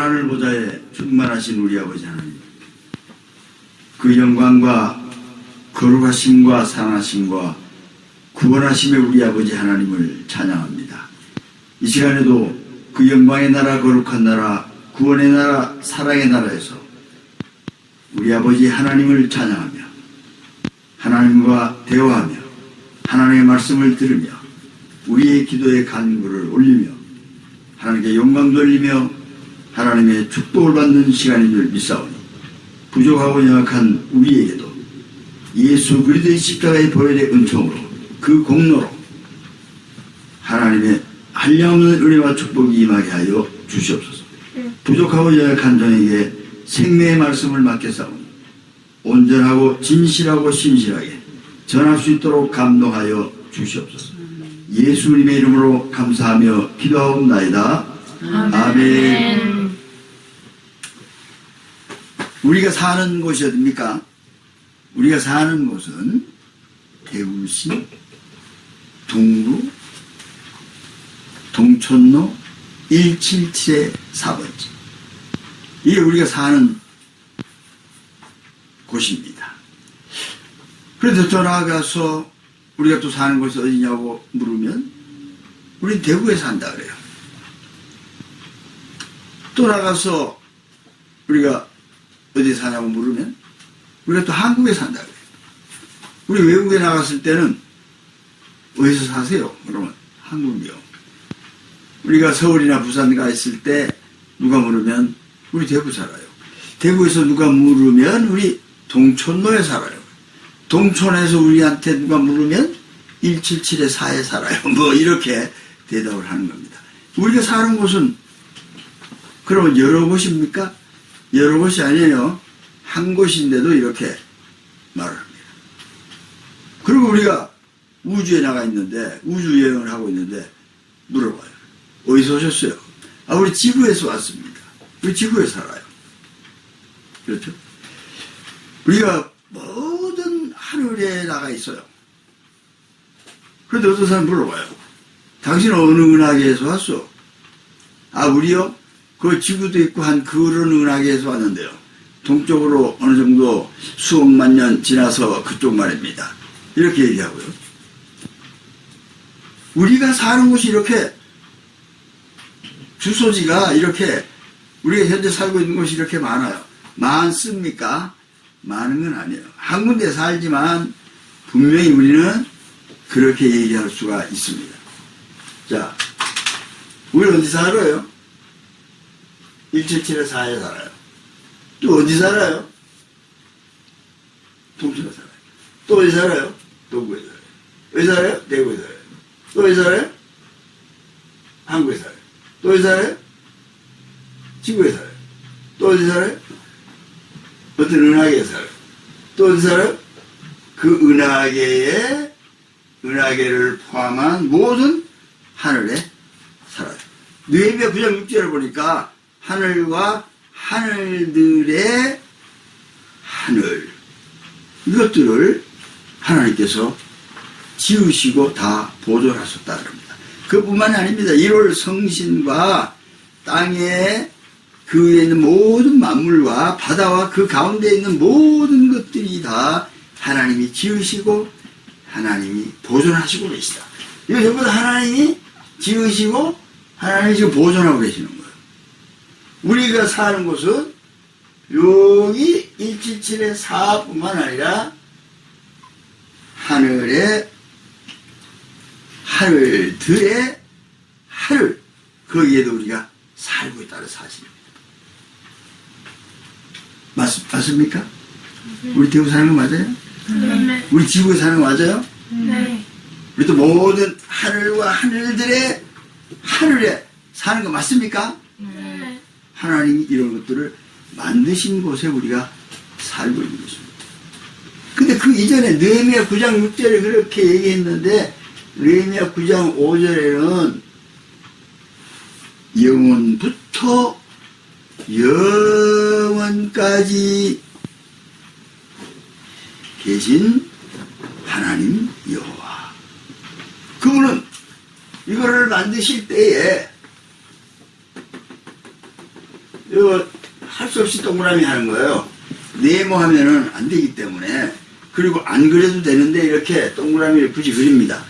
하늘 보좌에 충만하신 우리 아버지 하나님, 그 영광과 거룩하심과 사랑하심과 구원하심의 우리 아버지 하나님을 찬양합니다. 이 시간에도 그 영광의 나라, 거룩한 나라, 구원의 나라, 사랑의 나라에서 우리 아버지 하나님을 찬양하며 하나님과 대화하며 하나님의 말씀을 들으며 우리의 기도의 간구를 올리며 하나님께 영광 돌리며 하나님의 축복을 받는 시간인 줄 믿사오니 부족하고 연약한 우리에게도 예수 그리스도의 십자가의 보혈의 은총으로 그 공로로 하나님의 한량없는 은혜와 축복이 임하게 하여 주시옵소서. 부족하고 연약한 종에게 생명의 말씀을 맡겨사오니 온전하고 진실하고 신실하게 전할 수 있도록 감동하여 주시옵소서. 예수님의 이름으로 감사하며 기도하옵나이다. 아멘. 우리가 사는 곳이 어딥니까? 우리가 사는 곳은 대구시 동구 동촌로 177-4번지. 이게 우리가 사는 곳입니다. 그래서 더 나아가서 우리가 또 사는 곳이 어디냐고 물으면 우린 대구에 산다 그래요. 또 나가서 우리가 어디 사냐고 물으면 우리가 또 한국에 산다 그래요. 우리 외국에 나갔을 때는 어디서 사세요? 그러면 한국이요. 우리가 서울이나 부산 가 있을 때 누가 물으면 우리 대구 살아요. 대구에서 누가 물으면 우리 동촌로에 살아요. 동촌에서 우리한테 누가 물으면 177-4에 살아요. 뭐 이렇게 대답을 하는 겁니다. 우리가 사는 곳은 그러면 여러 곳입니까? 여러 곳이 아니에요. 한 곳인데도 이렇게 말을 합니다. 그리고 우리가 우주에 나가 있는데 우주 여행을 하고 있는데 물어봐요. 어디서 오셨어요? 아, 우리 지구에서 왔습니다. 우리 지구에 살아요. 그렇죠? 우리가 모든 하늘에 나가 있어요. 그런데 어떤 사람 물어봐요. 당신은 어느 은하계에서 왔어? 아, 우리요? 그 지구도 있고 한 그런 은하계에서 왔는데요. 동쪽으로 어느 정도 수억만 년 지나서 그쪽 말입니다. 이렇게 얘기하고요. 우리가 사는 곳이 이렇게 주소지가 이렇게 우리가 현재 살고 있는 곳이 이렇게 많아요. 많습니까? 많은 건 아니에요. 한 군데 살지만 분명히 우리는 그렇게 얘기할 수가 있습니다. 자, 우리 어디 살아요? 177-4에 살아요. 또 어디 살아요? 동천에 살아요. 또 어디 살아요? 동구에 살아요. 어디 살아요? 대구에 살아요. 또 어디 살아요? 한국에 살아요. 또 어디 살아요? 지구에 살아요. 또 어디 살아요? 어떤 은하계에 살아요. 또 어디 살아요? 그 은하계를 포함한 모든 하늘에 살아요. 느헤미야 9장 6절을 보니까 하늘과 하늘들의 하늘, 이것들을 하나님께서 지으시고 다 보존하셨다 그럽니다. 그뿐만이 아닙니다. 1월 성신과 땅에 그 위에 있는 모든 만물과 바다와 그 가운데 있는 모든 것들이 다 하나님이 지으시고 하나님이 보존하시고 계시다. 이거 전부 다 하나님이 지으시고 하나님이 지금 보존하고 계시는 거예요. 우리가 사는 곳은 여기 177-4뿐만 아니라 하늘들의 하늘, 거기에도 우리가 살고 있다는 사실입니다. 맞습니까? 우리 대구 사는 거 맞아요? 네. 우리 지구에 사는 거 맞아요? 네. 우리도 모든 하늘과 하늘들의 하늘에 사는 거 맞습니까? 네. 하나님이 이런 것들을 만드신 곳에 우리가 살고 있는 것입니다. 근데 그 이전에 느헤미야 9장 6절에 그렇게 얘기했는데 느헤미야 9장 5절에는 영원부터 영원까지 계신 하나님 여호와, 그분은 이거를 만드실 때에 이거 할 수 없이 동그라미 하는 거예요. 네모하면은 안 되기 때문에. 그리고 안 그려도 되는데 이렇게 동그라미를 굳이 그립니다.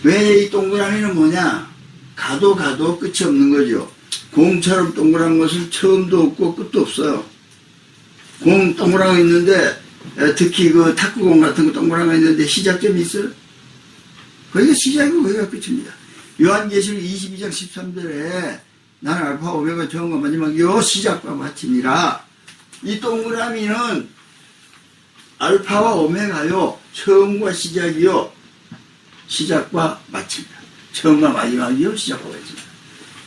왜 이 동그라미는 뭐냐? 가도 끝이 없는 거죠. 공처럼 동그란 것은 처음도 없고 끝도 없어요. 공 동그란 거 있는데 특히 그 탁구공 같은 거 동그란 거 있는데 시작점이 있어요? 거기가 시작이고 거기가 끝입니다. 요한계시록 22장 13절에 나는 알파 오메가 처음과 마지막 요 시작과 마침이라. 이 동그라미는 알파와 오메가요, 처음과 시작이요, 시작과 마침이다. 처음과 마지막이요, 시작과 마침이다.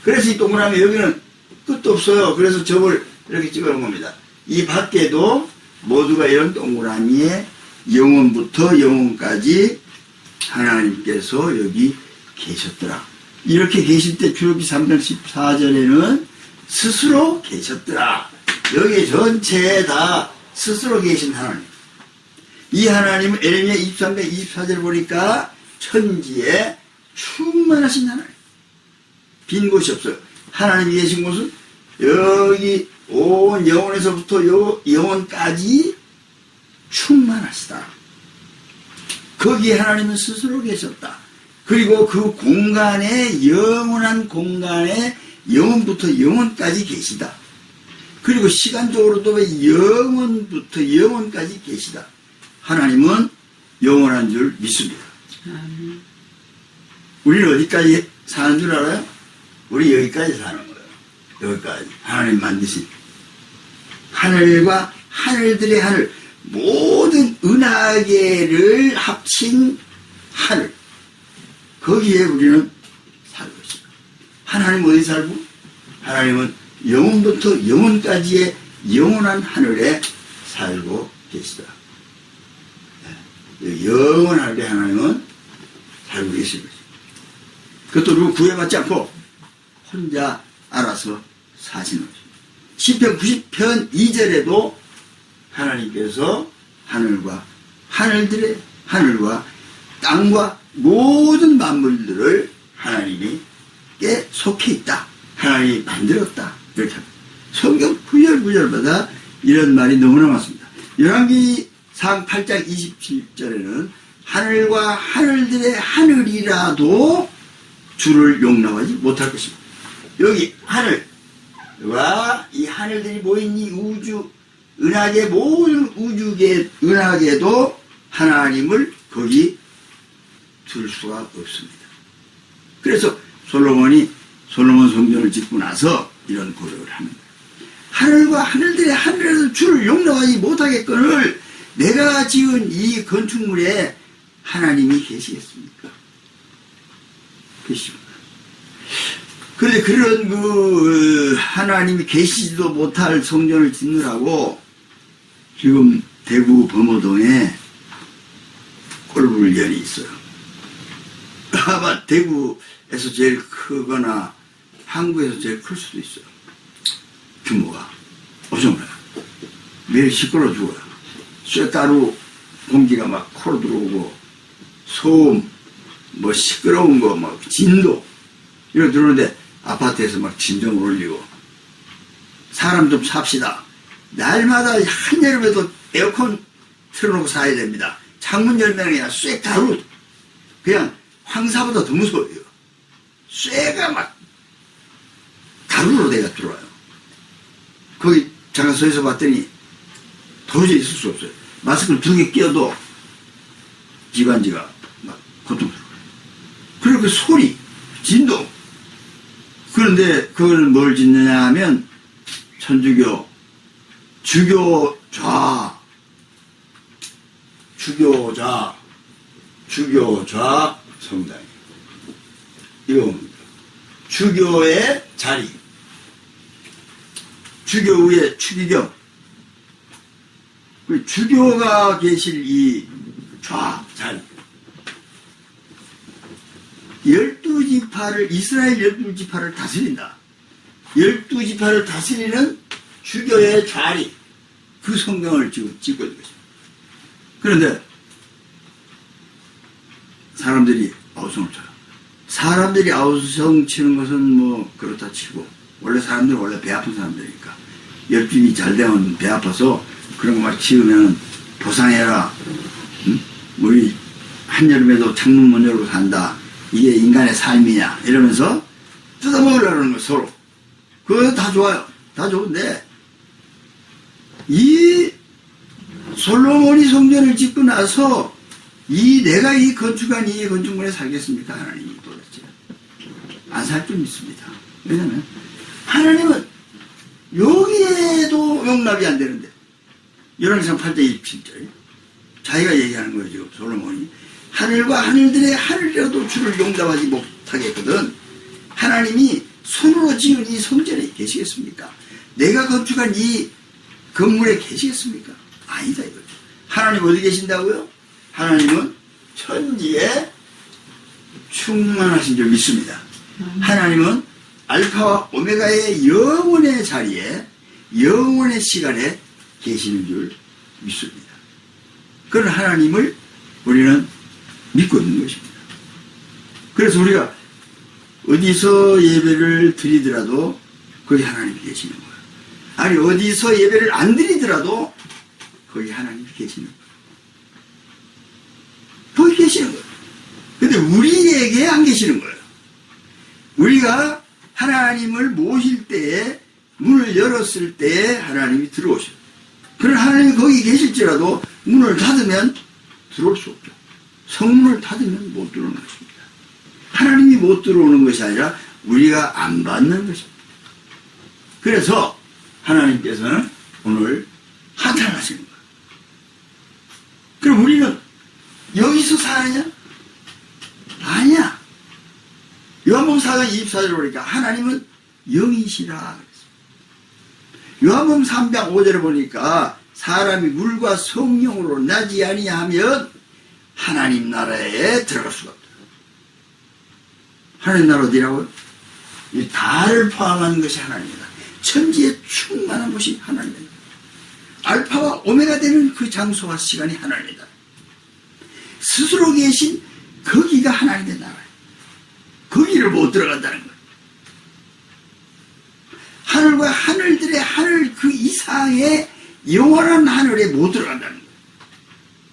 그래서 이 동그라미 여기는 끝도 없어요. 그래서 점을 이렇게 찍어 놓은 겁니다. 이 밖에도 모두가 이런 동그라미에 영원부터 영원까지 하나님께서 여기 계셨더라. 이렇게 계실 때 출애굽기 3장 14절에는 스스로 계셨더라. 여기 전체에 다 스스로 계신 하나님. 이 하나님은 에레미야 23장 24절 보니까 천지에 충만하신 하나님. 빈 곳이 없어요. 하나님이 계신 곳은 여기 온 영혼에서부터 요 영혼까지 충만하시다. 거기에 하나님은 스스로 계셨다. 그리고 그 공간에, 영원한 공간에 영원부터 영원까지 계시다. 그리고 시간적으로도 왜 영원부터 영원까지 계시다. 하나님은 영원한 줄 믿습니다. 우리는 어디까지 사는 줄 알아요? 우리 여기까지 사는 거예요. 여기까지. 하나님 만드신 하늘과 하늘들의 하늘, 모든 은하계를 합친 하늘, 거기에 우리는 살고 있습니다. 하나님 어디 살고? 하나님은 영원부터 영원까지의 영원한 하늘에 살고 계시다. 영원한 하늘에 하나님은 살고 계신 거죠. 그것도 누구 구애받지 않고 혼자 알아서 사시는 거죠. 시편 90편 2절에도 하나님께서 하늘과 땅과 모든 만물들을 하나님께 속해 있다. 하나님이 만들었다. 이렇게 합니다. 성경 구절마다 이런 말이 너무나 많습니다. 열왕기상 8장 27절에는 하늘과 하늘들의 하늘이라도 주를 용납하지 못할 것입니다. 여기 하늘과 이 하늘들이 모인 이 우주, 은하계, 모든 우주계, 은하계도 하나님을 거기 둘 수가 없습니다. 그래서 솔로몬 성전을 짓고 나서 이런 고백을 합니다. 하늘과 하늘들의 하늘에서 주를 용납하지 못하겠거늘 내가 지은 이 건축물에 하나님이 계시겠습니까? 계십니다. 그런데 그런 하나님이 계시지도 못할 성전을 짓느라고 지금 대구 범어동에 꼴불견이 있어요. 아마 대구에서 제일 크거나 한국에서 제일 클 수도 있어요. 규모가 엄청나요. 매일 시끄러워 죽어요. 쇠가루 공기가 막 코로 들어오고 소음, 뭐 시끄러운 거, 막 진도 이렇게 들어오는데 아파트에서 막 진정 올리고 사람 좀 삽시다. 날마다 한여름에도 에어컨 틀어놓고 사야 됩니다. 창문 열면 그냥 쇠가루, 그냥 황사보다 더 무서워요. 쇠가 막 가루로 내가 들어와요. 거기 잠깐 서 있어 봤더니 도저히 있을 수 없어요. 마스크를 2개 끼워도 기관지가 막 고통스러워요. 그리고 그 소리, 진동. 그런데 그걸 뭘 짓느냐 하면 천주교, 주교좌 성당이에요. 이거 주교의 자리, 주교 위에 추기경, 주교가 계실 이 자리, 12지파를, 이스라엘 12지파를 다스린다. 12지파를 다스리는 주교의 자리, 그 성경을 지금 찍고 있는 것입니다. 그런데 사람들이 아우성을 쳐요. 사람들이 아우성 치는 것은 뭐 그렇다 치고 원래 사람들은 원래 배 아픈 사람들이니까. 옆집이 잘 되면 배 아파서 그런 거 막 치우면 보상해라. 응? 우리 한여름에도 창문 못 열고 산다. 이게 인간의 삶이냐. 이러면서 뜯어먹으려는 거 서로. 그거 다 좋아요. 다 좋은데 이 솔로몬이 성전을 짓고 나서 내가 이 건축한 이 건축물에 살겠습니까? 하나님이 도대체 안 살 줄 믿습니다. 왜냐면 하나님은 여기에도 용납이 안 되는데 열왕기상 8장 27절 자기가 얘기하는 거예요. 지금 솔로몬이 하늘과 하늘들의 하늘이라도 주를 용납하지 못하겠거든. 하나님이 손으로 지은 이 성전에 계시겠습니까? 내가 건축한 이 건물에 계시겠습니까? 아니다 이거죠. 하나님 어디 계신다고요? 하나님은 천지에 충만하신 줄 믿습니다. 하나님은 알파와 오메가의 영원의 자리에 영원의 시간에 계시는 줄 믿습니다. 그런 하나님을 우리는 믿고 있는 것입니다. 그래서 우리가 어디서 예배를 드리더라도 거기 하나님이 계시는 거예요. 아니 어디서 예배를 안 드리더라도 거기 하나님이 계시는 거예요. 거기 계시는 거예요. 근데 우리에게 안 계시는 거예요. 우리가 하나님을 모실 때에 문을 열었을 때에 하나님이 들어오셔요. 그러나 하나님이 거기 계실지라도 문을 닫으면 들어올 수 없죠. 성문을 닫으면 못 들어오는 것입니다. 하나님이 못 들어오는 것이 아니라 우리가 안 받는 것입니다. 그래서 하나님께서는 오늘 한탄하시는 거예요. 그럼 우리는 여기서 사느냐? 아니야. 요한복음 4장 24절에 보니까 하나님은 영이시라 그랬습니다. 요한복음 3장 5절에 보니까 사람이 물과 성령으로 나지 아니하면 하나님 나라에 들어갈 수가 없다. 하나님 나라 어디라고요? 이 달을 포함하는 것이 하나님이다. 천지에 충만한 것이 하나님이다. 알파와 오메가 되는 그 장소와 시간이 하나님이다. 스스로 계신 거기가 하나님의 나라예요. 거기를 못 들어간다는 거예요. 하늘과 하늘들의 하늘 그 이상의 영원한 하늘에 못 들어간다는 거예요.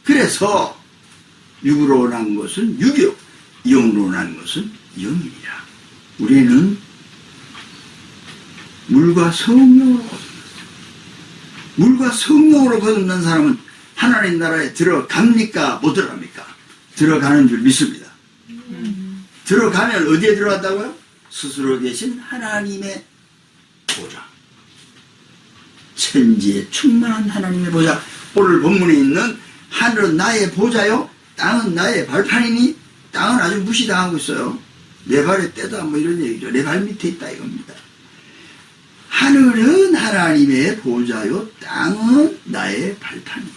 그래서 육으로 난 것은 육이요 영으로 난 것은 영이니라. 우리는 물과 성령으로 거듭났어요. 물과 성령으로 거듭난 사람은 하나님 나라에 들어갑니까? 못 들어갑니까? 들어가는 줄 믿습니다. 들어가면 어디에 들어간다고요? 스스로 계신 하나님의 보좌. 천지에 충만한 하나님의 보좌. 오늘 본문에 있는 하늘은 나의 보좌요 땅은 나의 발판이니 땅은 아주 무시당하고 있어요. 내 발에 떼다 뭐 이런 얘기죠. 내 발 밑에 있다 이겁니다. 하늘은 하나님의 보좌요 땅은 나의 발판입니다.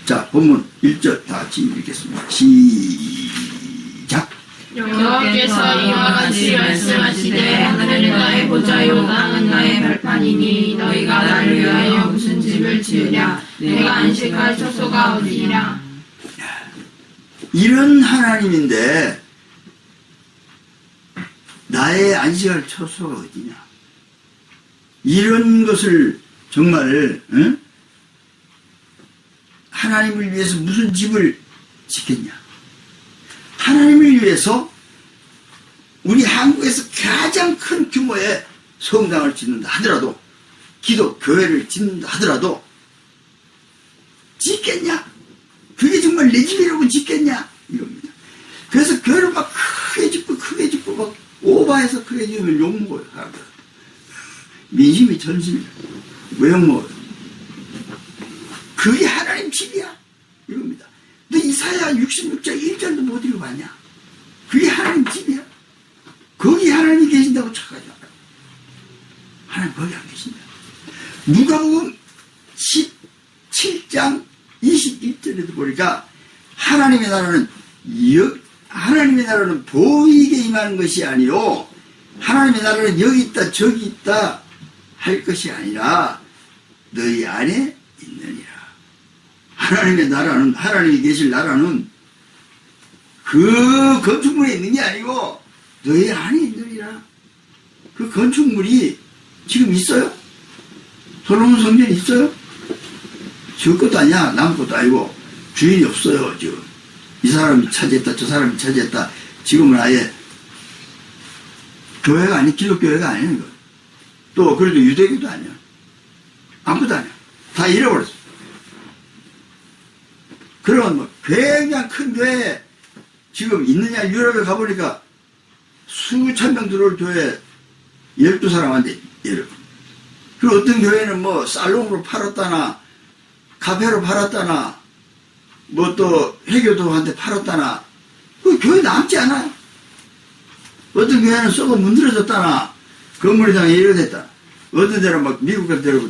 자, 본문 1절 다 같이 읽겠습니다. 시작. 여호와께서 이와 같이 말씀하시되 하늘은 나의 보좌요 땅은 나의 발판이니 너희가 나를 위하여 무슨 집을 지으랴. 내가 안식할 처소가 어디니라. 이런 하나님인데 나의 안식할 처소가 어디냐. 이런 것을 정말 하나님을 위해서 무슨 집을 짓겠냐. 하나님을 위해서 우리 한국에서 가장 큰 규모의 성당을 짓는다 하더라도 기독교회를 짓는다 하더라도 짓겠냐? 그게 정말 내 집이라고 짓겠냐? 이겁니다. 그래서 교회를 막 크게 짓고 막 오바해서 크게 지으면 욕먹어요. 사람들. 민심이 전심이야. 왜 욕먹어요? 그게 하나님 집이야. 이겁니다. 너 이사야 66장 1절도 못 읽어봤냐? 그게 하나님 집이야. 거기 하나님이 계신다고 쳐가지고. 하나님 거기 안 계신다. 누가복음 17장 21절에도 보니까 하나님의 나라는 보이게 임하는 것이 아니요 하나님의 나라는 여기 있다 저기 있다 할 것이 아니라 너희 안에 있느니라. 하나님의 나라는 하나님이 계실 나라는 그 건축물에 있는 게 아니고 너희 안에 있느니라. 그 건축물이 지금 있어요? 솔로몬 성전이 있어요? 지을 것도 아니야. 남 것도 아니고 주인이 없어요. 지금 이 사람이 차지했다 저 사람이 차지했다. 지금은 아예 교회가 아니 기독교회가 아니야. 이거. 또 그래도 유대교도 아니야. 아무것도 아니야. 다 잃어버렸어. 그런 뭐 굉장히 큰 교회 지금 있느냐. 유럽에 가보니까 수천 명 들어올 교회 12사람한테 여러분. 그리고 어떤 교회는 뭐 살롱으로 팔았다나 카페로 팔았다나 뭐 또 해교도한테 팔았다나 그 교회 남지 않아요. 어떤 교회는 썩어 문드러졌다나 건물이 다 예료됐다. 어떤 데는 막 미국 같은 데로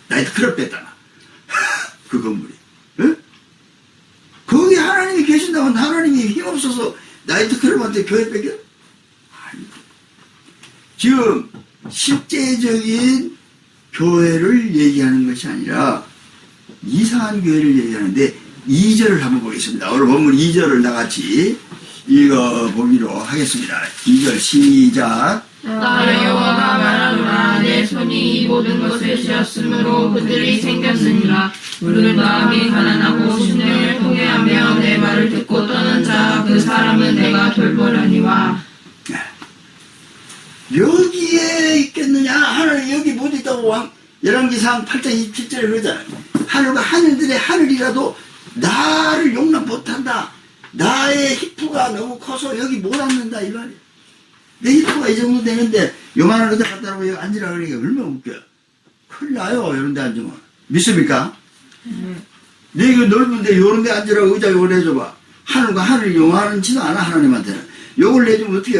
나이트클럽 됐다나 그 건물이. 에? 거기 하나님이 계신다고 하나님이 힘없어서 나이트클럽한테 교회 뺏겨? 아니. 지금 실제적인 교회를 얘기하는 것이 아니라 이상한 교회를 얘기하는데 2절을 한번 보겠습니다. 오늘 본문 2절을 나같이 읽어보기로 하겠습니다. 2절 시작. 나 여호와가 말하노라. 내 손이 이 모든 것을 지었으므로 그들이 생겼느니라. 우리는 마음이 가난하고 심령을 통회하며 내 말을 듣고 떠는 자 그 사람은 내가 돌보려니와. 여기에 있겠느냐? 하나님 여기 못 있다고 열왕기상 8장 27절에 그러잖아요. 하늘과 하늘들의 하늘이라도 나를 용납 못한다. 나의 히프가 너무 커서 여기 못 앉는다 이 말이에요. 내 히프가 이 정도 되는데 요만한 데 갖다 놓고 여기 앉으라 그러니까 얼마나 웃겨요. 큰일 나요 이런 데 앉으면. 믿습니까? 내 이거 넓은데 요런 데 앉으라고 의자 요걸 해줘봐. 하늘과 하늘이 용하는지도 않아 하나님한테는. 요걸 내주면 어떻게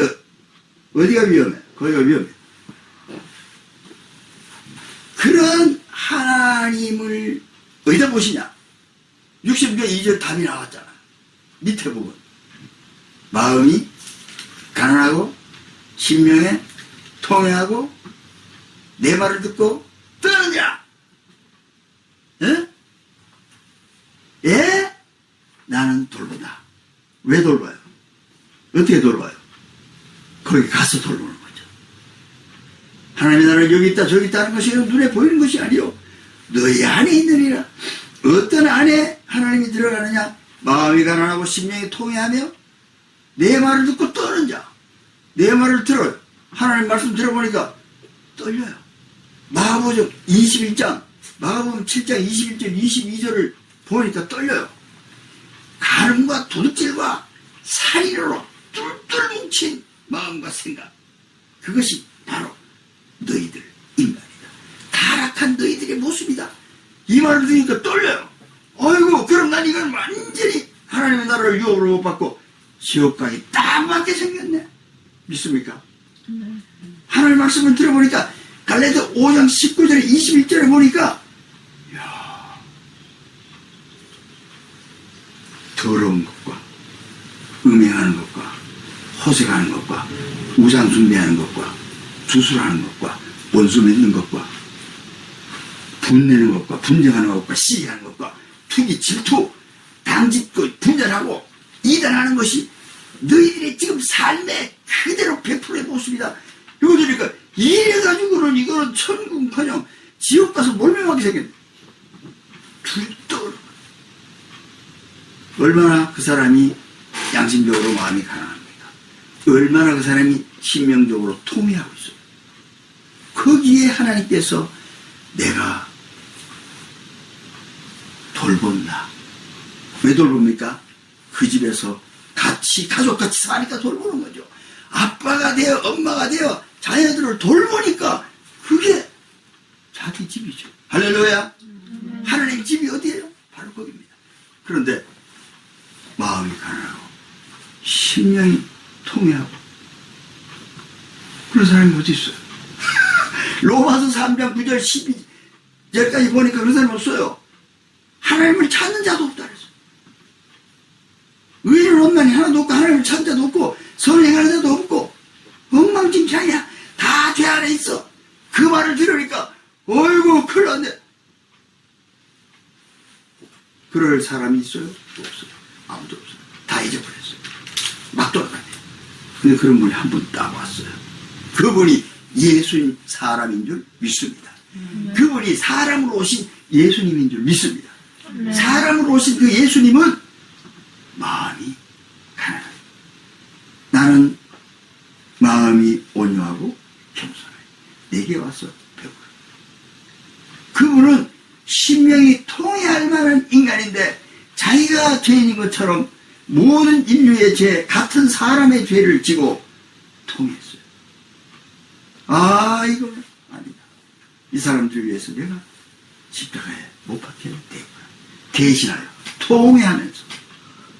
어디가 위험해? 거기가 위험해. 그런 하나님을 어디다 보시냐? 60편 2절 답이 나왔잖아. 밑에 부분. 마음이 가난하고 심령에 통회하고 내 말을 듣고 떠느냐? 예? 예? 나는 돌본다. 왜 돌봐요? 어떻게 돌봐요? 거기 가서 돌보는 거죠. 하나님의 나라는 여기 있다 저기 있다는 것이 눈에 보이는 것이 아니요 너희 안에 있느니라. 어떤 안에 하나님이 들어가느냐? 마음이 가난하고 심령이 통회하며 내 말을 듣고 떠는 자. 내 말을 들어요. 하나님 말씀 들어보니까 떨려요. 마가복음 21장 마가복음 7장 21절 22절을 보니까 떨려요. 가늠과 도둑질과 살인으로 뚫뚫 뭉친 마음과 생각. 그것이 바로 너희들 인간이다. 타락한 너희들의 모습이다. 이 말을 들으니까 떨려요. 아이고 그럼 난 이건 완전히 하나님의 나라를 유혹으로 못 받고 지옥 가기 딱 맞게 생겼네. 믿습니까? 하나님 말씀을 들어보니까 갈라디아 5장 19절에 21절에 보니까 이야, 더러운 것과 음행하는 것과 호색하는 것과 우상 숭배하는 것과 주술하는 것과 원수 맺는 것과 분내는 것과 분쟁하는 것과 시기하는 것과 투기 질투 당짓고 분전하고 이단하는 것이 너희들의 지금 삶의 그대로 100%의 모습이다. 이거 들으니까 이래가지고는 이거는 천국커녕 지옥 가서 몰명하게 생겼네. 둘도 얼마나 그 사람이 양심적으로 마음이 가난합니까? 얼마나 그 사람이 심령적으로 통회하고 있어요. 거기에 하나님께서 내가 돌본다. 왜 돌봅니까? 그 집에서 같이 가족같이 사니까 돌보는 거죠. 아빠가 되어 엄마가 되어 자녀들을 돌보니까 그게 자기 집이죠. 할렐루야. 하나님 집이 어디예요? 바로 거기입니다. 그런데 마음이 가난하고 심령이 통회하고 그런 사람이 어디 있어요? 로마서 3장 9절 12절까지 보니까 그런 사람이 없어요. 하나님을 찾는 자도 없다 그랬어요. 의인은 없나니 하나도 없고 하나님을 찾는 자도 없고 선행하는 자도 없고 엉망진창이야. 다 죄 안에 있어. 그 말을 들으니까 어이구 큰일 났네. 그럴 사람이 있어요? 없어요. 아무도 없어요. 다 잊어버렸어요. 막 돌아가네. 근데 그런 분이 한 분 딱 왔어요. 그분이 예수님 사람인 줄 믿습니다. 그분이 사람으로 오신 예수님인 줄 믿습니다. 사람으로 오신 그 예수님은 마음이 가난합니다. 나는 마음이 온유하고 겸손해. 내게 와서 배우라. 그분은 신명이 통해할 만한 인간인데 자기가 죄인인 것처럼 모든 인류의 죄, 같은 사람의 죄를 지고 통했어요. 아, 이거는 아니다. 이 사람들 위해서 내가 십자가에 못 박혀야 되구나. 대신하여 통회하면서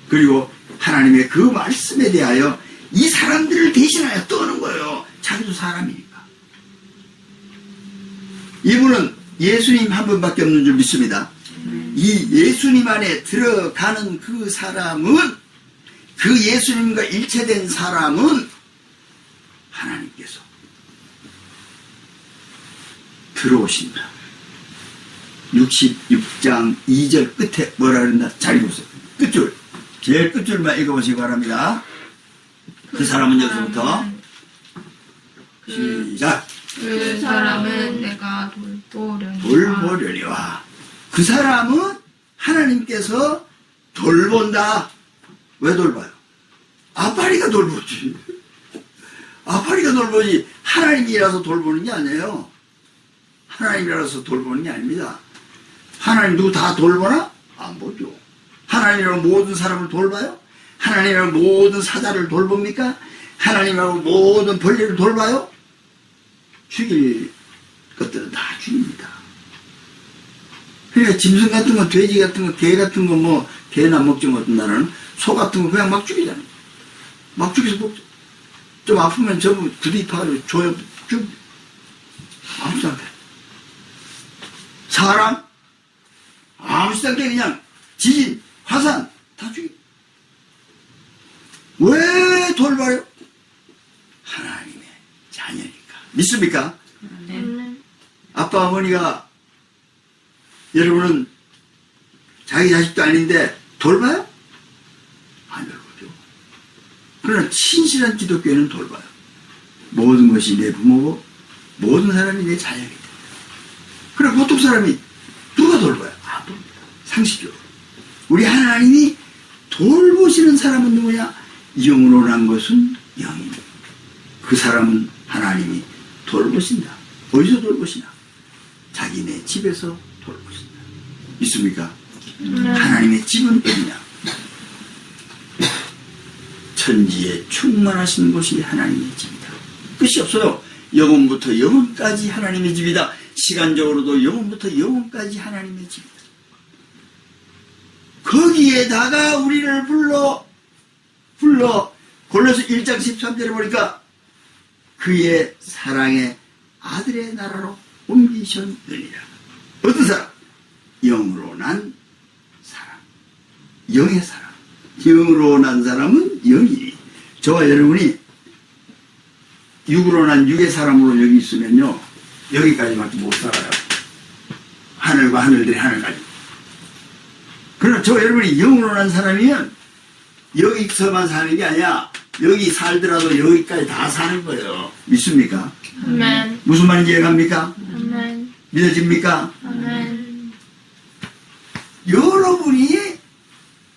그리고 하나님의 그 말씀에 대하여 이 사람들을 대신하여 떠는 거예요. 자기도 사람이니까. 이분은 예수님 한 분밖에 없는 줄 믿습니다. 이 예수님 안에 들어가는 그 사람은, 그 예수님과 일체된 사람은 하나님께서 들어오신다. 66장 2절 끝에 뭐라 그랬나? 잘 읽으세요. 끝줄. 제일 끝줄만 읽어보시기 바랍니다. 그 사람은 여기서부터 시작. 그 사람은 내가 돌보려니와. 돌보려니와. 그 사람은 하나님께서 돌본다. 왜 돌봐요? 아파리가 돌보지. 아파리가 돌보지. 하나님이라서 돌보는 게 아니에요. 하나님이라서 돌보는 게 아닙니다. 하나님 누구 다 돌보나? 안 보죠. 하나님이라고 모든 사람을 돌봐요? 하나님이라고 모든 사자를 돌봅니까? 하나님이라고 모든 벌레를 돌봐요? 죽일 것들은 다 죽입니다. 그러니까 짐승 같은 거, 돼지 같은 거, 개 같은 거, 뭐 개나 먹지 못한 나라는 소 같은 거 그냥 막 죽이잖아요. 막 죽여서 먹죠. 좀 아프면 전부 구입하고 줘요. 쭉 아무도 안 돼. 사람 아무렇지도 않게 그냥 지진, 화산 다 죽여. 왜 돌봐요? 하나님의 자녀니까. 믿습니까? 네. 아빠 어머니가 여러분은 자기 자식도 아닌데 돌봐요? 안 돌보죠. 그러나 신실한 기독교인은 돌봐요. 모든 것이 내 부모고 모든 사람이 내 자녀이기 때문에. 그래 보통 사람이 누가 돌봐요? 안 돕니다. 상식적으로. 우리 하나님이 돌보시는 사람은 누구냐? 영으로 난 것은 영입니다. 그 사람은 하나님이 돌보신다. 어디서 돌보시나? 자기네 집에서 돌보신다. 믿습니까? 하나님의 집은 어디냐? 천지에 충만하신 곳이 하나님의 집이다. 끝이 없어요. 영혼부터 영혼까지 하나님의 집이다. 시간적으로도 영혼부터 영혼까지 하나님의 집이다. 거기에다가 우리를 불러 골로새 1장 13절에 보니까 그의 사랑의 아들의 나라로 옮기셨느니라. 어떤 사람? 영으로 난 사람. 영의 사람. 영으로 난 사람은 영이니. 저와 여러분이 육으로 난 육의 사람으로 여기 있으면요, 여기까지밖에 못 살아요. 하늘과 하늘들이 하늘까지. 그러나 저와 여러분이 영으로 난 사람이면 여기서만 사는 게 아니야. 여기 살더라도 여기까지 다 사는 거예요. 믿습니까? 아멘. 무슨 말인지 이해갑니까? 아멘. 믿어집니까? 아멘. 여러분이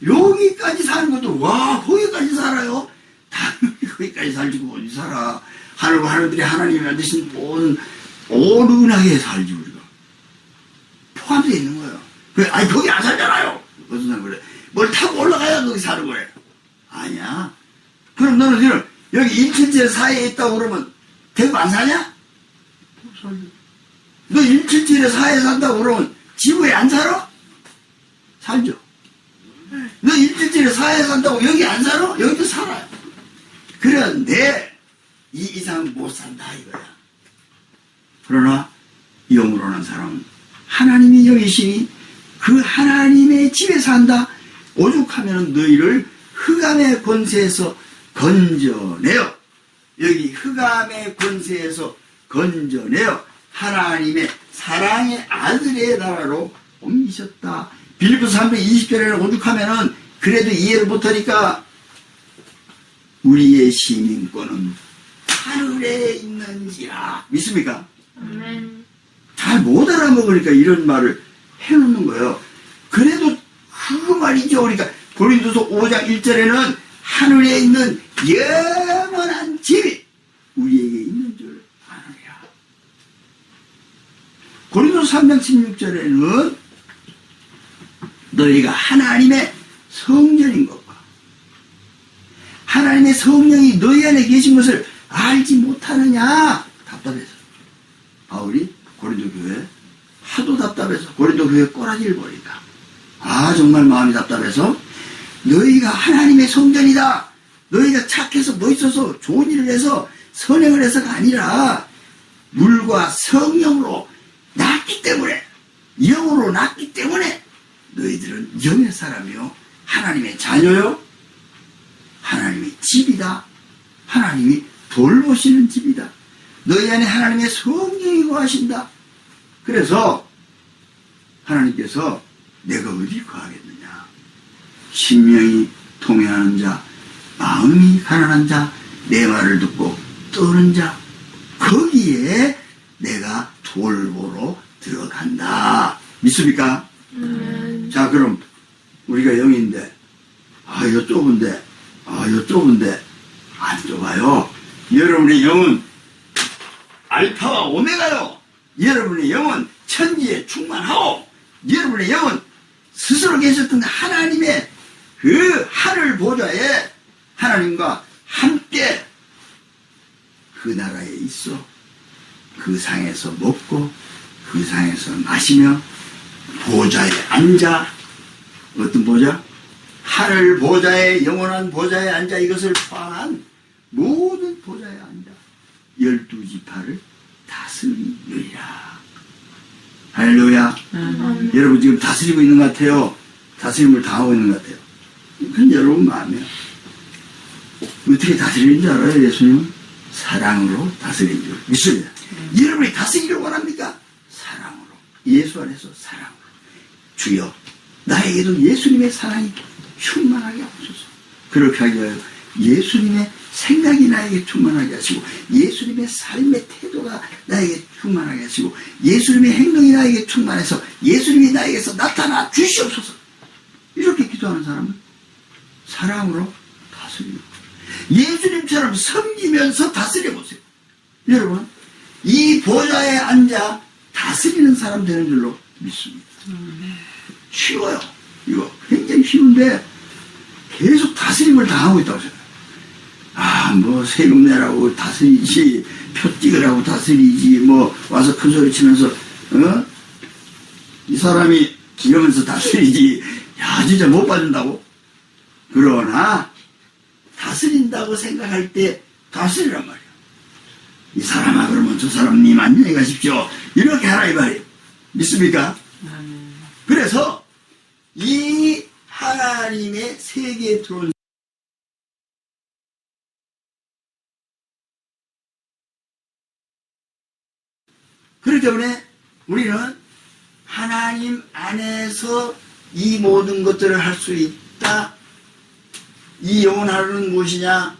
여기까지 사는 것도, 와, 거기까지 살아요? 당연히 거기까지 살지, 어디 살아. 하늘과 하늘들이 하나님이 만드신 모든 오른하게 살지, 우리가. 포함되어 있는 거예요. 아니, 거기 안 살잖아요. 무슨 사람 그래. 뭘 타고 올라가야 거기 사는 거예요. 아니야. 그럼 너는 지금 여기 177 사이에 있다고 그러면 대구 안 사냐? 너 177에 사이에 산다고 그러면 지구에 안 살아? 살죠. 너 177에 사이에 산다고 여기 안 살아? 여기도 살아요. 그런데 이 이상 못 산다 이거야. 그러나 영으로 난 사람은 하나님이 영이시니 그 하나님의 집에 산다. 오죽하면 너희를 흑암의 권세에서 건져내어, 여기 흑암의 권세에서 건져내어 하나님의 사랑의 아들의 나라로 옮기셨다. 빌립보서 3장 20절에는 오죽하면은 그래도 이해를 못하니까 우리의 시민권은 하늘에 있는지라. 믿습니까? 아멘. 잘 못 알아먹으니까 이런 말을 해놓는 거예요. 그래도 그 말이죠. 그러니까 고린도서 5장 1절에는 하늘에 있는 영원한 집이 우리에게 있는 줄 아느냐. 고린도서 3장 16절에는 너희가 하나님의 성전인 것과 하나님의 성령이 너희 안에 계신 것을 알지 못하느냐. 답답해서 바울이 고린도 교회 하도 답답해서 고린도 교회 꼬라지를 보니까 정말 마음이 답답해서 너희가 하나님의 성전이다. 너희가 착해서 멋있어서 좋은 일을 해서 선행을 해서가 아니라 물과 성령으로 낳기 때문에 영으로 낳기 때문에 너희들은 영의 사람이요 하나님의 자녀요 하나님의 집이다. 하나님이 돌보시는 집이다. 너희 안에 하나님의 성령이 거하신다. 그래서 하나님께서 내가 어디 거하겠느냐. 심령이 통회하는 자, 마음이 가난한 자, 내 말을 듣고 떠는 자, 거기에 내가 돌보러 들어간다. 믿습니까? 자, 그럼 우리가 영인데 이거 좁은데 이거 좁은데 안 좁아요. 여러분의 영은 알파와 오메가요. 여러분의 영은 천지에 충만하고 여러분의 영은 스스로 계셨던 하나님의 그 하늘 보좌에 하나님과 함께 그 나라에 있어 그 상에서 먹고 그 상에서 마시며 보좌에 앉아. 어떤 보좌? 하늘 보좌에 영원한 보좌에 앉아 이것을 포함한 모든 보좌에 앉아 12지파를 다스리리라. 할렐루야. 여러분 지금 다스리고 있는 것 같아요. 다스림을 당하고 있는 것 같아요. 그건 여러분 마음이에요. 어떻게 다스리는 줄 알아요? 예수님은 사랑으로 다스리는 줄 믿습니다. 여러분이 다스리기를 원합니까? 사랑으로. 예수 안에서 사랑으로. 주여 나에게도 예수님의 사랑이 충만하게 하소서. 그렇게 하기 위하여 예수님의 생각이 나에게 충만하게 하시고 예수님의 삶의 태도가 나에게 충만하게 하시고 예수님의 행동이 나에게 충만해서 예수님이 나에게서 나타나 주시옵소서. 이렇게 기도하는 사람은 사랑으로 다스리고 예수님처럼 섬기면서 다스려보세요. 여러분 이 보좌에 앉아 다스리는 사람 되는 줄로 믿습니다. 쉬워요. 이거 굉장히 쉬운데 계속 다스림을 당하고 있다고 생각해요. 뭐 세금 내라고 다스리지, 표 찍으라고 다스리지, 뭐 와서 큰 소리 치면서 이 사람이 이러면서 다스리지. 야 진짜 못 봐준다고. 그러나 다스린다고 생각할 때 다스리란 말이에요. 이 사람아 그러면 저 사람님 안녕히 가십시오. 이렇게 하라 이 말이에요. 믿습니까? 그래서 이 하나님의 세계에 들어온 그렇기 때문에 우리는 하나님 안에서 이 모든 것들을 할 수 있다. 이 영원 하늘은 무엇이냐?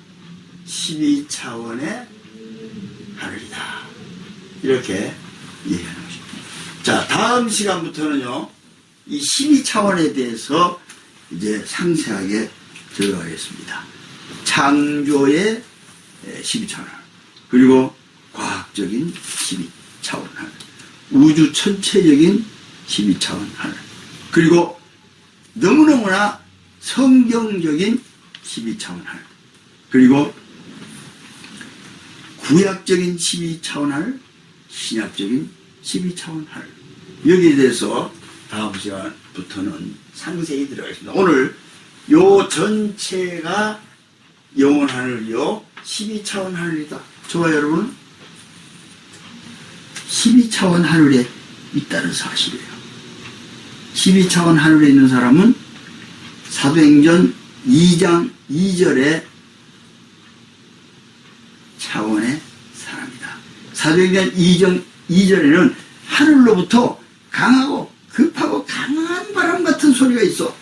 12차원의 하늘이다. 이렇게 이해하는 것입니다. 자, 다음 시간부터는요, 이 12차원에 대해서 이제 상세하게 들어가겠습니다. 창조의 12차원 하늘, 그리고 과학적인 12차원 하늘, 우주 전체적인 12차원 하늘, 그리고 너무너무나 성경적인 12차원 하늘, 그리고 구약적인 12차원 하늘, 신약적인 12차원 하늘, 여기에 대해서 다음 시간부터는 상세히 들어가겠습니다. 오늘 요 전체가 영원 하늘이요 12차원 하늘이다. 좋아요 여러분? 12차원 하늘에 있다는 사실이에요. 12차원 하늘에 있는 사람은 사도행전 2장 2절의 차원의 사람이다. 사도행전 2장 2절에는 하늘로부터 강하고 급하고 강한 바람 같은 소리가 있어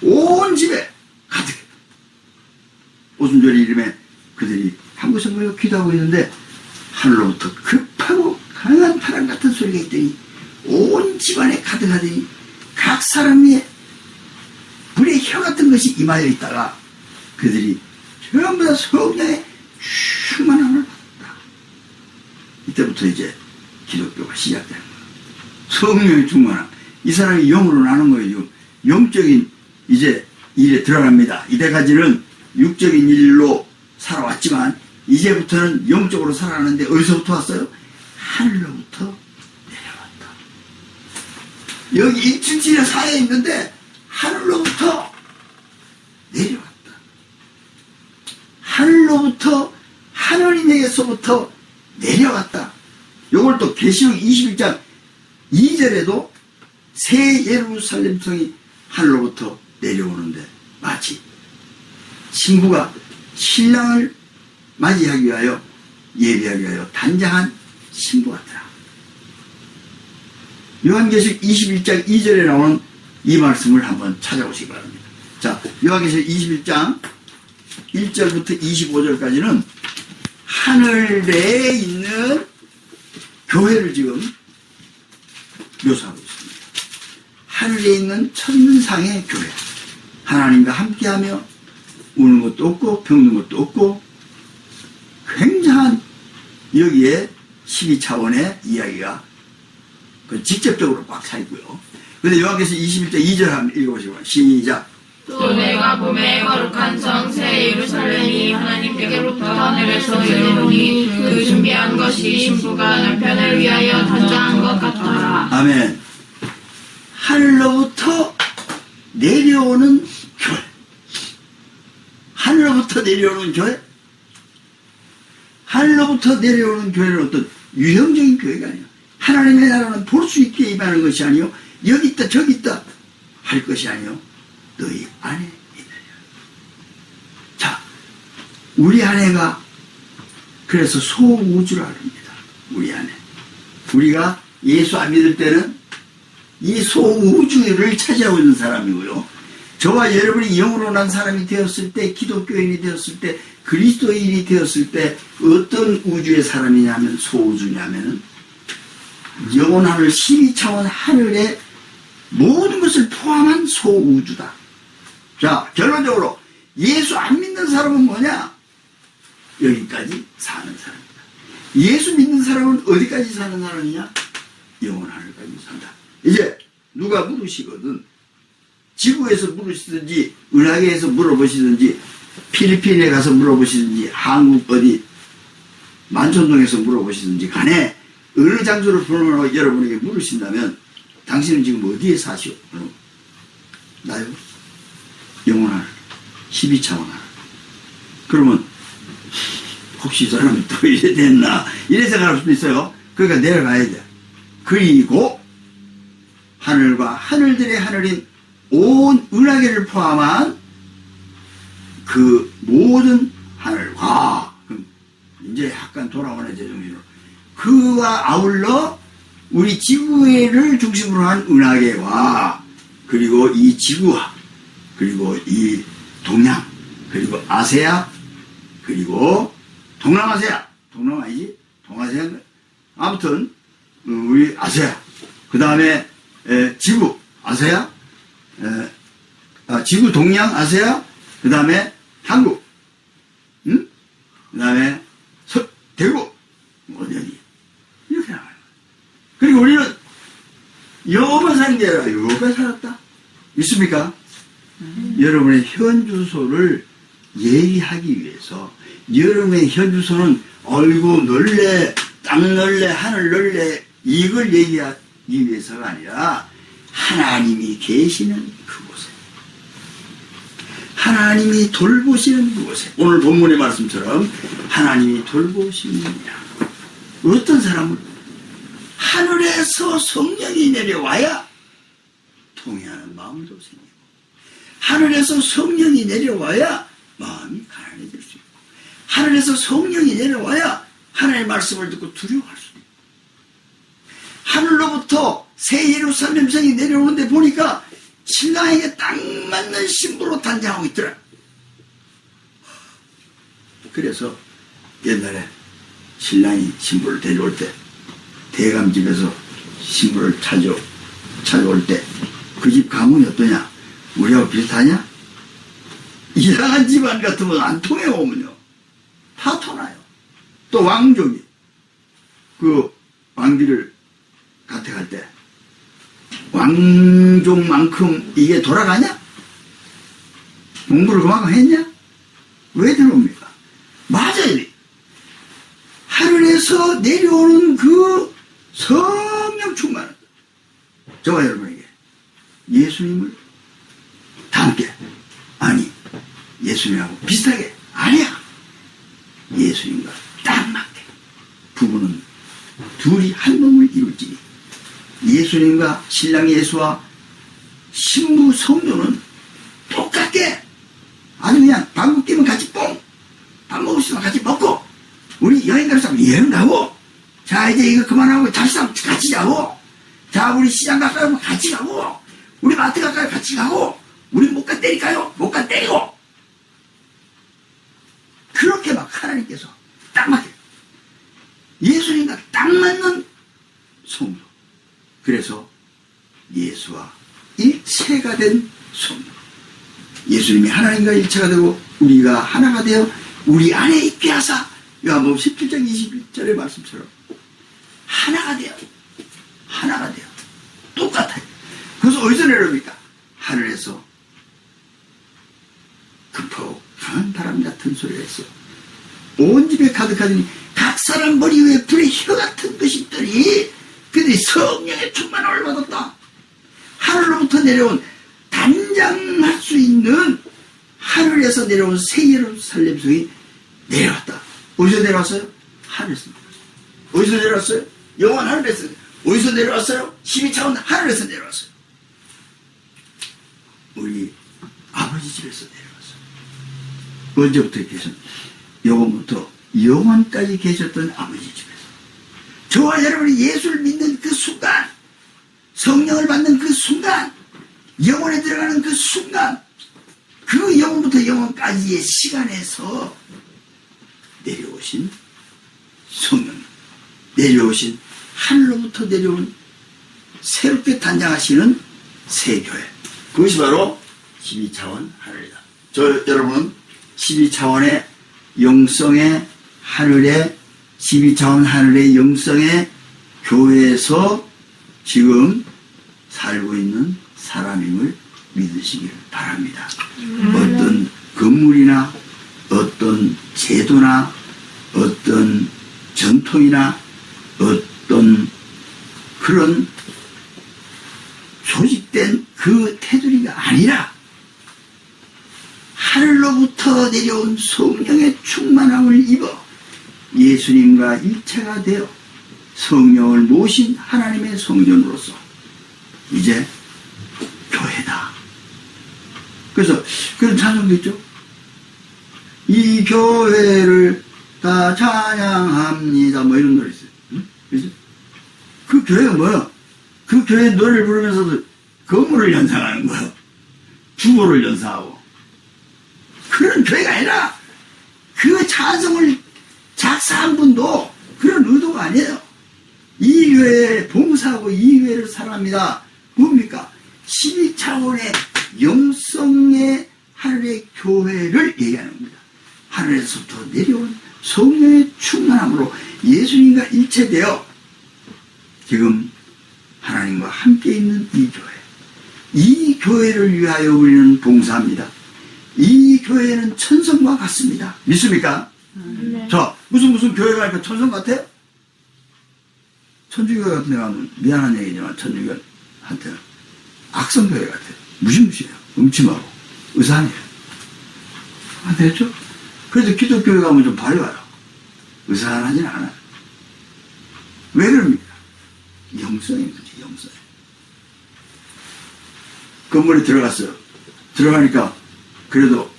온 집에 가득했다. 오순절 이름에 그들이 한 곳에 모여 기도하고 있는데 하늘로부터 급하고 강한 바람 같은 소리가 있더니 온 집안에 가득하더니 각 사람의 불의 혀 같은 것이 임하여 있다가 그들이 전부 다 성령의 충만함을 받았다. 이때부터 이제 기독교가 시작되는 거예요. 성령의 충만함. 이 사람이 영으로 나는 거예요. 지금 영적인 이제 일에 들어갑니다. 이때까지는 육적인 일로 살아왔지만 이제부터는 영적으로 살아가는데 어디서부터 왔어요? 하늘로부터 내려왔다. 여기 177에 4에 있는데 하늘로부터 내려왔다. 하늘로부터 하나님에게서부터 내려왔다. 요걸 또 계시록 21장 2절에도 새 예루살렘 성이 하늘로부터 내려오는데 마치 신부가 신랑을 맞이하기 위하여 예비하기 위하여 단장한 신부 같더라. 요한계시록 21장 2절에 나오는 이 말씀을 한번 찾아보시기 바랍니다. 자, 요한계시록 21장 1절부터 25절까지는 하늘에 있는 교회를 지금 묘사하고 있습니다. 하늘에 있는 천상의 교회. 하나님과 함께하며 우는 것도 없고 병든 것도 없고 굉장한 여기에 12차원의 이야기가 직접적으로 꽉 차 있고요. 그런데 요한계시록 21장 2절 한번 읽어보시고 시작. 또 내가 봄에 거룩한 성 새 예루살렘이 하나님께로부터 내려서 이르노니 그 준비한 것이 신부가 남편을 위하여 단장한 것 같더라. 아멘. 하늘로부터 내려오는 교회. 하늘로부터 내려오는 교회. 하늘로부터 내려오는 교회는 어떤 유형적인 교회가 아니에요. 하나님의 나라는 볼 수 있게 임하는 것이 아니요 여기 있다 저기 있다 할 것이 아니요 너희 안에 있느니라. 자, 우리 안에가 그래서 소우주라 합니다. 우리 안에. 우리가 예수 안 믿을 때는 이 소우주를 차지하고 있는 사람이고요. 저와 여러분이 영으로 난 사람이 되었을 때, 기독교인이 되었을 때, 그리스도인이 되었을 때 어떤 우주의 사람이냐면 소우주냐면은 영원 하늘 12차원 하늘의 모든 것을 포함한 소우주다. 자, 결론적으로 예수 안 믿는 사람은 뭐냐? 여기까지 사는 사람이다. 예수 믿는 사람은 어디까지 사는 사람이냐? 영원 하늘까지 산다. 이제 누가 물으시거든. 지구에서 물으시든지 은하계에서 물어보시든지 필리핀에 가서 물어보시든지 한국 어디 만촌동에서 물어보시든지 간에 어느 장소를 보면 여러분에게 물으신다면 당신은 지금 어디에 사시오? 나요? 영원한 12차원 하늘. 그러면 혹시 이 사람이 또 이래 됐나 이래 생각할 수도 있어요. 그러니까 내려가야 돼. 그리고 하늘과 하늘들의 하늘인 온 은하계를 포함한 그 모든 하늘과 이제 약간 돌아오네 제정신으로 그와 아울러 우리 지구를 중심으로 한 은하계와 그리고 이 지구와 그리고 이 동양 그리고 아세아 그리고 동남아시아 동남 아니지 동아시아 아무튼 우리 아세아 그 다음에 지구 아세아 지구 동양 아세아 그 다음에 한국 응? 그 다음에 대구 어디 이렇게 나와요. 그리고 우리는 여기만 사는 게 아니라 여기가 살았다. 있습니까? 여러분의 현 주소를 얘기하기 위해서 여러분의 현 주소는 얼굴 넓래 땅 넓래 하늘 넓래 이걸 얘기하기 위해서가 아니라 하나님이 계시는 그곳에 하나님이 돌보시는 그곳에 오늘 본문의 말씀처럼 하나님이 돌보시느니라. 어떤 사람은 하늘에서 성령이 내려와야 통회하는 마음도 생기고 하늘에서 성령이 내려와야 마음이 가난해질 수 있고 하늘에서 성령이 내려와야 하나님의 말씀을 듣고 두려워할 수 있고 하늘로부터 새 예루살렘 성이 내려오는데 보니까 신랑에게 딱 맞는 신부로 단장하고 있더라. 그래서 옛날에 신랑이 신부를 데려올 때 대감집에서 신부를 찾아올 때 그 집 가문이 어떠냐? 우리하고 비슷하냐? 이상한 집안 같으면 안 통해요. 오면요 다 터나요. 또 왕족이 그 왕비를 가택할 때 왕족만큼 이게 돌아가냐? 공부를 그만큼 했냐? 왜 들어옵니까? 맞아요. 하늘에서 내려오는 그 성령 충만한 저와 여러분에게 예수님을 닮게, 아니 예수님하고 비슷하게, 아니야, 예수님과 딱 맞게 부부는 둘이 한 몸을 이룰지니 예수님과 신랑 예수와 신부 성도는 똑같게 아주 그냥 방귀 끼면 같이 뽕, 밥 먹을 수 있으면 같이 먹고, 우리 여행 갈 사람 여행 가고, 자 이제 이거 그만하고 잘 사람 같이 자고, 자 우리 시장 가까이 같이 가고, 우리 마트 가까이 같이 가고, 우리 못 가 때릴까요? 못 가 때리고, 그렇게 막 하나님께서 딱 맞게 예수님과 딱 맞는 성도, 그래서 예수와 일체가 된 성도, 예수님이 하나님과 일체가 되고 우리가 하나가 되어 우리 안에 있게 하사, 요한복음 17장 21절의 말씀처럼 하나가 되어 똑같아요. 그래서 어디서 내려옵니까? 하늘에서 급하고 바람 같은 소리가 있어 온 집에 가득하더니 각 사람 머리 위에 불의 혀 같은 것이 있더니 그들이 성령의 충만함을 받았다. 하늘로부터 내려온 단장할 수 있는 하늘에서 내려온 새 예루살렘 성이 내려왔다. 어디서 내려왔어요? 하늘에서 내려왔어요. 어디서 내려왔어요? 영원 하늘에서. 어디서 내려왔어요? 12차원 하늘에서 내려왔어요. 우리 아버지 집에서 내려왔어요. 언제부터 계셨나요? 영원부터 영원까지 계셨던 아버지 집에서. 저와 여러분이 예수를 믿는 그 순간, 성령을 받는 그 순간, 영혼에 들어가는 그 순간, 그 영혼부터 영혼까지의 시간에서 내려오신 성령, 내려오신 하늘로부터 내려온 새롭게 단장하시는 새 교회, 그것이 바로 12차원 하늘이다. 여러분 12차원의 영성의 하늘의 12차원 하늘의 영성의 교회에서 지금 살고 있는 사람임을 믿으시길 바랍니다. 어떤 건물이나 어떤 제도나 어떤 전통이나 어떤 그런 조직된 그 테두리가 아니라 하늘로부터 내려온 성령의 충만함을 입어 예수님과 일체가 되어 성령을 모신 하나님의 성전으로서 이제 교회다. 그래서 그런 찬송도 있죠. 이 교회를 다 찬양합니다. 뭐 이런 노래 있어요. 응? 그죠? 그 교회가 뭐야? 그 교회 노래를 부르면서도 건물을 연상하는 거예요. 주보를 연상하고. 그런 교회가 아니라 그 찬송을 작사한 분도 그런 의도가 아니에요. 이 교회에 봉사하고 이 교회를 사랑합니다. 뭡니까? 12차원의 영성의 하늘의 교회를 얘기하는 겁니다. 하늘에서부터 내려온 성령의 충만함으로 예수님과 일체되어 지금 하나님과 함께 있는 이 교회, 이 교회를 위하여 우리는 봉사합니다. 이 교회는 천성과 같습니다. 믿습니까? 네. 자, 무슨 교회가 있고 천성 같아요? 천주교회 같은 데 가면 미안한 얘기지만 천주교한테는 악성교회 같아요. 무시무시해요. 음침하고 의사하네요. 안 됐죠? 그래서 기독교회 가면 좀 밝아요. 의사하진 않아요. 왜 그럽니까? 영성의 문제, 영성. 건물에 들어갔어요. 들어가니까 그래도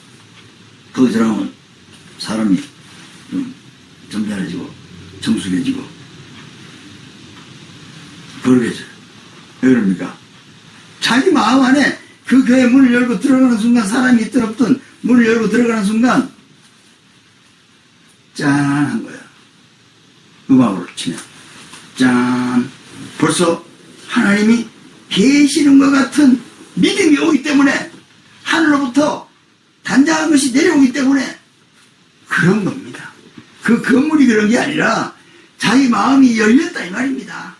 거기 들어가면 사람이 좀 점잖해지고 정숙해지고 그러겠어요. 왜 그럽니까? 자기 마음 안에 그 교회 문을 열고 들어가는 순간, 사람이 있든 없든 문을 열고 들어가는 순간 짠한 짠, 벌써 하나님이 계시는 것 같은 믿음이 오기 때문에, 하늘로부터 단장한 것이 내려오기 때문에 그런 겁니다. 그 건물이 그런 게 아니라 자기 마음이 열렸다 이 말입니다.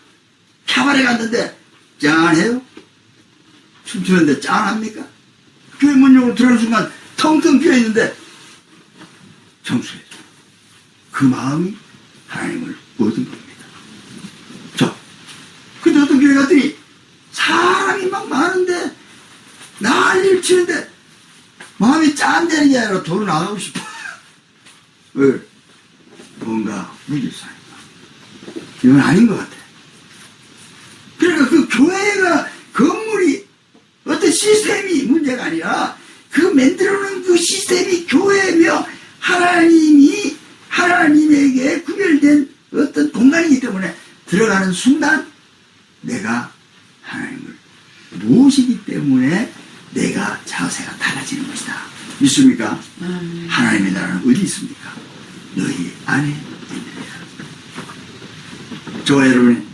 캬바레 갔는데 짠해요? 춤추는데 짠합니까? 교회 문 열고 들어가는 순간 텅텅 비어있는데 정수해요. 그 마음이 하나님을 얻은 겁니다. 자, 근데 어떤 교회 갔더니 사람이 막 많은데 난리를 치는데 마음이 짠되는 게 아니라 도로 나가고 싶어. 왜? 뭔가 무질서하니까. 이건 아닌 것 같아. 그러니까 그 교회가 건물이 어떤 시스템이 문제가 아니라 그 만들어놓은 그 시스템이 교회며 하나님에게 구별된 어떤 공간이기 때문에 들어가는 순간 내가 하나님을 모시기 때문에 내가 자세가 달라지는 것이다. 믿습니까? 하나님의 나라는 어디 있습니까? 너희 안에 있느니라. 저와 여러분이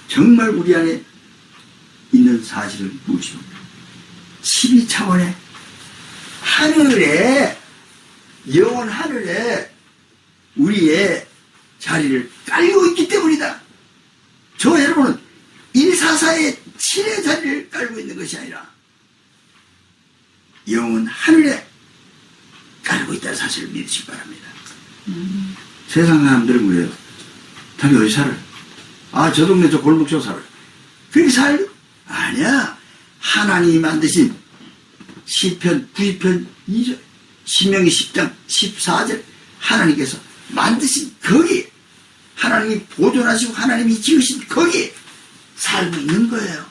정말 우리 안에 있는 사실은 무엇입니까? 12차원의 하늘에, 영원 하늘에 우리의 자리를 깔고 있기 때문이다. 저와 여러분은 144의 7의 자리를 깔고 있는 것이 아니라 영원 하늘에 깔고 있다는 사실을 믿으시기 바랍니다. 세상 사람들은 그래요. 자기 어디 살아요? 아, 저 동네 저 골목 저 살아요. 그렇게 살아요? 아니야. 하나님이 만드신 시편 90편 2절, 신명기 10장 14절, 하나님께서 만드신 거기, 하나님이 보존하시고 하나님이 지으신 거기 살고 있는 거예요.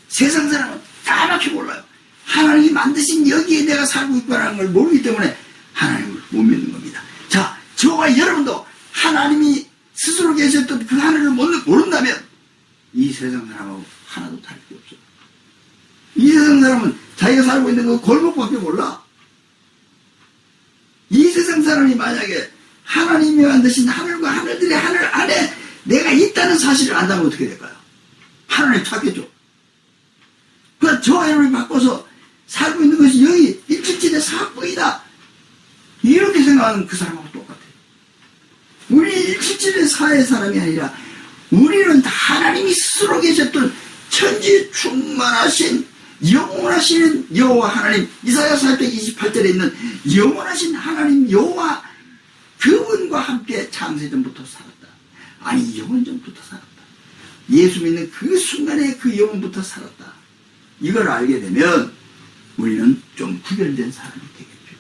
세상 사람은 까맣게 몰라요. 하나님이 만드신 여기에 내가 살고 있다는 걸 모르기 때문에 하나님을 못 믿는 겁니다. 자, 저와 여러분도 하나님이 스스로 계셨던 그 하늘을 모른다면 이 세상 사람하고 하나도 다를 게 없어요. 이 세상 사람은 자기가 살고 있는 그 골목밖에 몰라. 이 세상 사람이 만약에 하나님이 만드신 하늘과 하늘들의 하늘 안에 내가 있다는 사실을 안다면 어떻게 될까요? 하나님 찾겠죠. 그러니까 저와 여러분이 바꿔서 살고 있는 것이 여기 일칠칠의 사학부이다, 이렇게 생각하는 그 사람하고 똑같아요. 우리 177의 사의 사람이 아니라 우리는 다 하나님이 스스로 계셨던 천지에 충만하신 영원하신 여호와 하나님, 이사야 428절에 있는 영원하신 하나님 여호와, 그분과 함께 창세전부터 살았다. 아니, 영원전부터 살았다. 예수 믿는 그 순간에 그 영혼부터 살았다. 이걸 알게 되면 우리는 좀 구별된 사람이 되겠죠.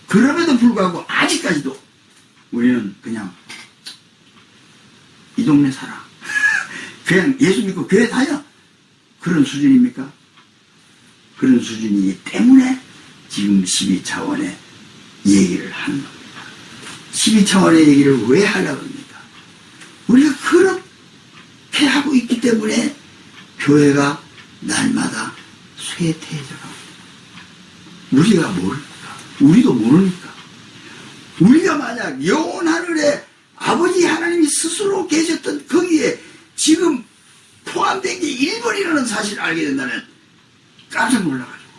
그럼에도 불구하고 아직까지도 우리는 그냥 이 동네 살아. 그냥 예수 믿고 교회 다녀. 그런 수준입니까? 그런 수준이기 때문에 지금 12차원의 얘기를 하는 겁니다. 12차원의 얘기를 왜 하려고 합니까? 우리가 그렇게 하고 있기 때문에 교회가 날마다 쇠퇴해져가고, 우리가 모르니까, 우리도 모르니까. 우리가 만약 영원 하늘에 아버지 하나님이 스스로 계셨던 거기에 지금 포함된 게 1번이라는 사실을 알게 된다면 깜짝 놀라가지고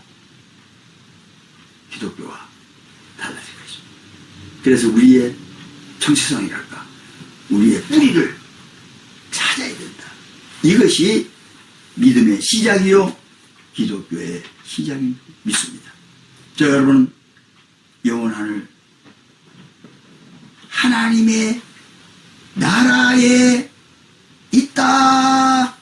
기독교와 달라질 것입니다. 그래서 우리의 정체성이랄까, 우리의 뿌리를 찾아야 된다. 이것이 믿음의 시작이요 기독교의 시작인 믿습니다. 자, 여러분, 영원 하늘 하나님의 나라에 있다.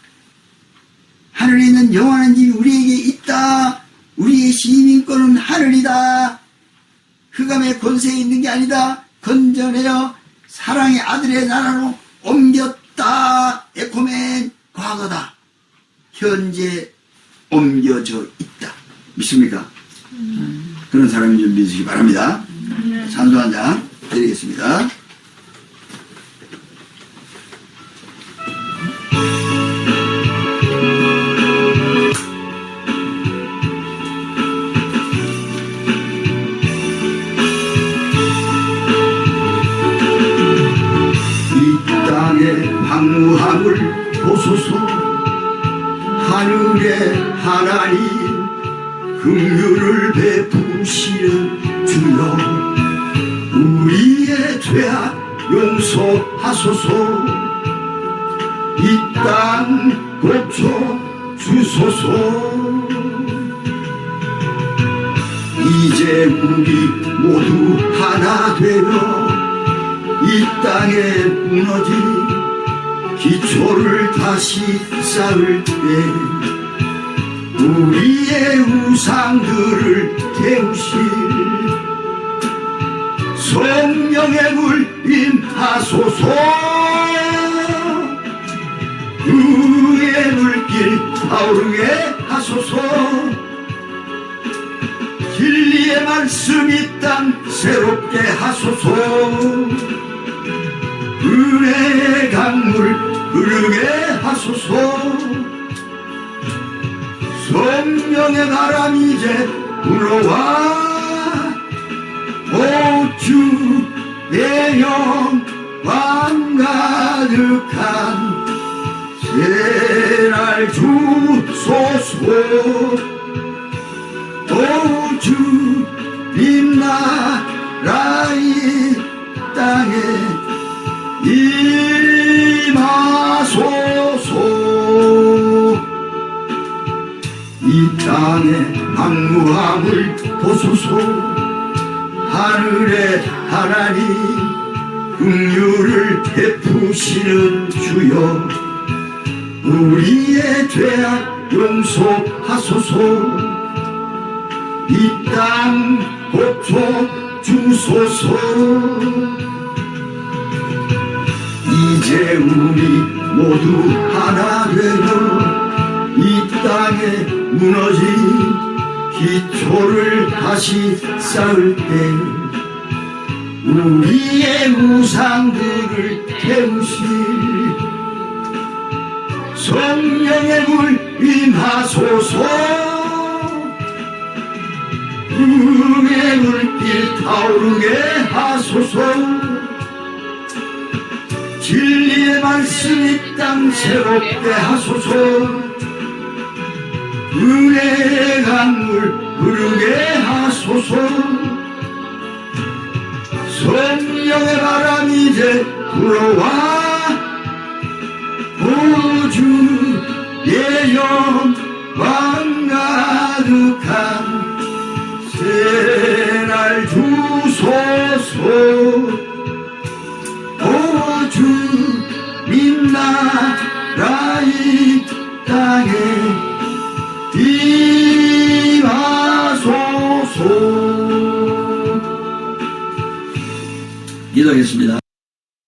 하늘에 있는 영원한 집이 우리에게 있다. 우리의 시민권은 하늘이다. 흑암의 권세에 있는 게 아니다. 건져내어 사랑의 아들의 나라로 옮겼다. 에코멘, 과거다. 현재 옮겨져 있다. 믿습니까? 그런 사람인 줄 믿으시기 바랍니다. 찬송 한 장 드리겠습니다. 이 땅에 방무 임하소서. 하늘의 하나님 긍휼을 베푸시는 주여, 우리의 죄악 용서하소서. 이 땅 고쳐 주소서. 이제 우리 모두 하나 되어 이 땅에 무너진 기초를 다시 쌓을 때 우리의 우상들을 태우실 성령의 물 임하소서. 의의 물길 타오르게 하소서. 진리의 말씀 이 땅 새롭게 하소서. 은혜의 강물 흐르게 하소서. 성령의 바람 이제 불어와. 오 주 내 영광 가득한 새날 주소서. 오 주님 나라 이 땅에 임하소서. 이 땅에 막무함을 보소서. 하늘의 하나님 긍휼을 베푸시는 주여, 우리의 죄악 용서하소서. 이 땅 고쳐 주소서. 이제 우리 모두 하나 되어 이 땅에 무너진 기초를 다시 쌓을 때 우리의 우상들을 태우실 성령의 물 임하소서. 은혜의 물길 타오르게 하소서. 진리의 말씀 이 땅 새롭게 하소서. 은혜의 강물 흐르게 하소서. 성령의 바람 이제 불어와. 오주 의 영광 가득한 새날 주소서. 오주 민나라 이 땅에 임하소서. 기도하겠습니다.